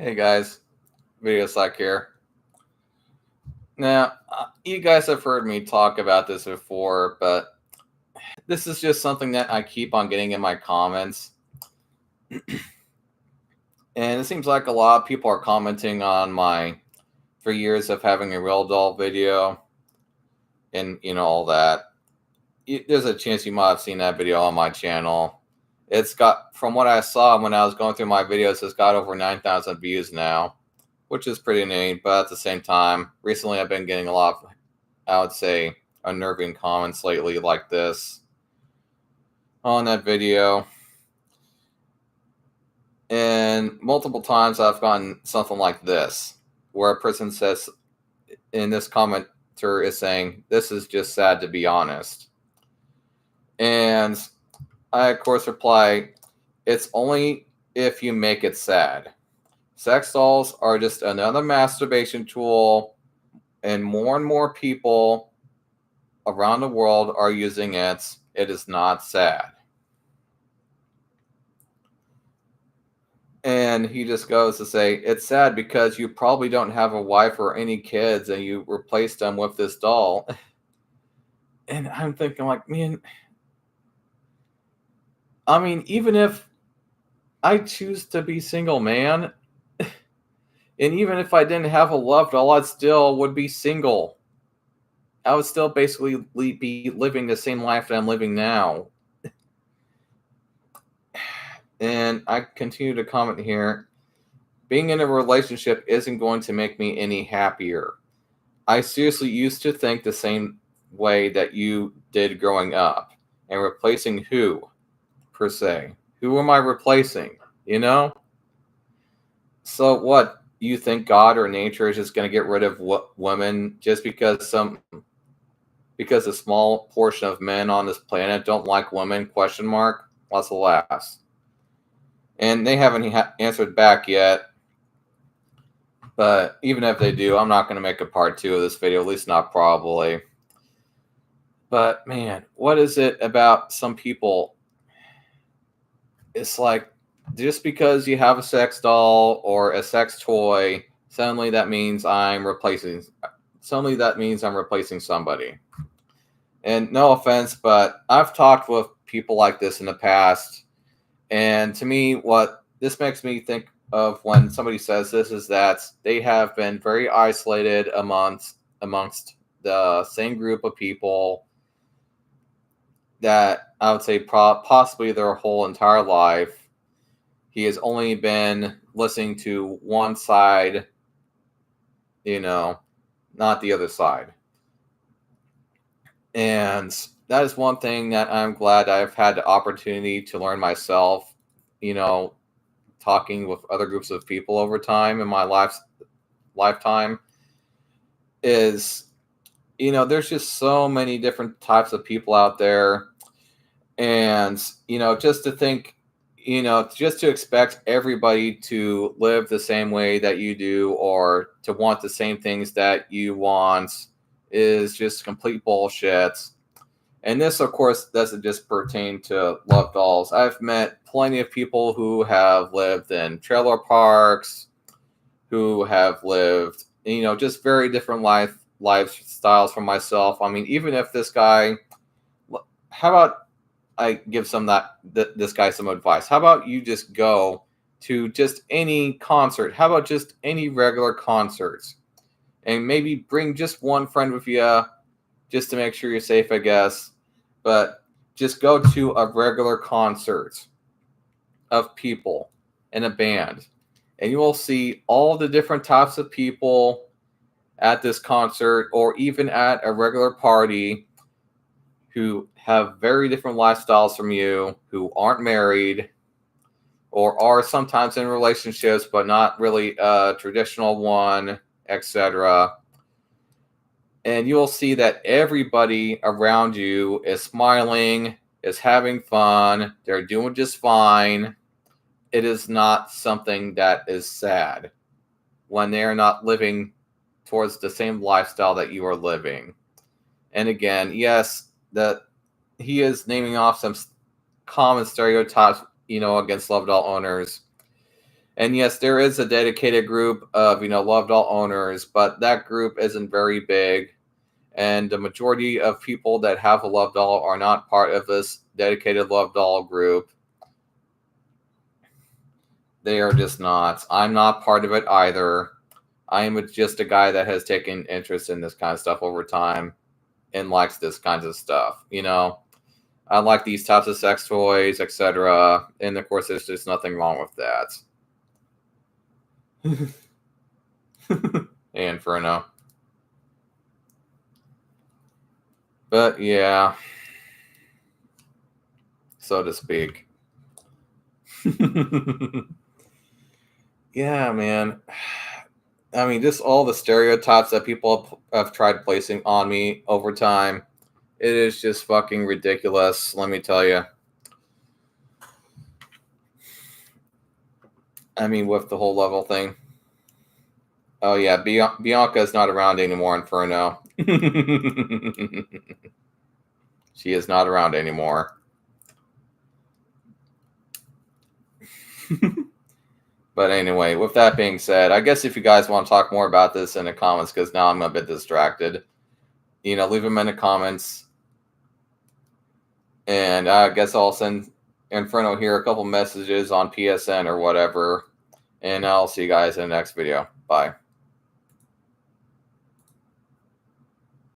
Hey guys, Video Slack here. Now, you guys have heard me talk about this before, but this is just something that I keep on getting in my comments. And it seems like a lot of people are commenting on my 3 years of having a real doll video and, all that. There's a chance you might have seen that video on my channel. It's got, from what I saw when I was going through my videos, it's got over 9,000 views now, which is pretty neat. But at the same time, recently I've been getting a lot of, I would say, unnerving comments lately like this on that video. And multiple times I've gotten something like this, where a person says, in this commenter is saying, "This is just sad to be honest." And I, of course, reply, "It's only if you make it sad. Sex dolls are just another masturbation tool, and more people around the world are using it. It is not sad." And he just goes to say, "It's sad because you probably don't have a wife or any kids and you replaced them with this doll." And I'm thinking, like, man, I mean, even if I choose to be single, man, and even if I didn't have a love doll, I still would be single. I would still basically be living the same life that I'm living now. And I continue to comment here. Being in a relationship isn't going to make me any happier. I seriously used to think the same way that you did growing up. And replacing who, per se? Who am I replacing? You know? So what? You think God or nature is just going to get rid of women just because a small portion of men on this planet don't like women? Question mark. What's the last? And they haven't answered back yet. But even if they do, I'm not going to make a part two of this video, at least not probably. But man, what is it about some people? It's like, just because you have a sex doll or a sex toy, suddenly that means I'm replacing somebody. And no offense, but I've talked with people like this in the past, and to me, what this makes me think of when somebody says this is that they have been very isolated amongst the same group of people that I would say possibly their whole entire life. He has only been listening to one side, not the other side. And that is one thing that I'm glad I've had the opportunity to learn myself, you know, talking with other groups of people over time in my lifetime is, there's just so many different types of people out there. And, just to think, just to expect everybody to live the same way that you do or to want the same things that you want is just complete bullshit. And this, of course, doesn't just pertain to love dolls. I've met plenty of people who have lived in trailer parks, who have lived, just very different lifestyles from myself. I mean, even if this guy, how about I give this guy some advice? How about you just go to just any concert? How about just any regular concerts, and maybe bring just one friend with you, just to make sure you're safe, I guess. But just go to a regular concert of people in a band, and you will see all the different types of people at this concert or even at a regular party who have very different lifestyles from you, who aren't married or are sometimes in relationships but not really a traditional one, etc. And you'll see that everybody around you is smiling, is having fun, they're doing just fine. It is not something that is sad when they're not living towards the same lifestyle that you are living. And again, yes, that he is naming off some common stereotypes, against love doll owners. And yes, there is a dedicated group of, Love Doll owners, but that group isn't very big. And the majority of people that have a Love Doll are not part of this dedicated Love Doll group. They are just not. I'm not part of it either. I am just a guy that has taken interest in this kind of stuff over time and likes this kinds of stuff. I like these types of sex toys, etc. And of course, there's just nothing wrong with that. Inferno. But yeah, so to speak. Yeah, man. I mean, just all the stereotypes that people have tried placing on me over time. It is just fucking ridiculous, let me tell you. I mean, with the whole level thing. Oh, yeah, Bianca is not around anymore, Inferno. She is not around anymore. But anyway, with that being said, I guess if you guys want to talk more about this in the comments, because now I'm a bit distracted, leave them in the comments. And I guess I'll send Inferno here a couple messages on PSN or whatever. And I'll see you guys in the next video. Bye.